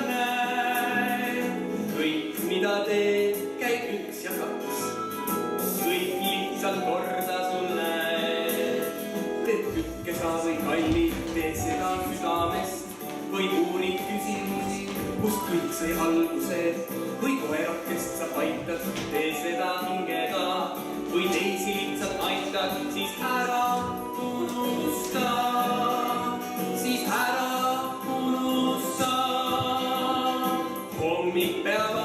näe. Kõik, mida teed, käib 1 ja 2. Kõik lihtsalt korda sul näed. Teed tükke sa või kallid, tee seda südamest. Või uurid küsimusi, kust kõik sai alguse. Või koerakest sa paitad, tee seda hingega. Või teisi lihtsalt aitad, siis ära unusta. Siis ära unusta. Hommik peab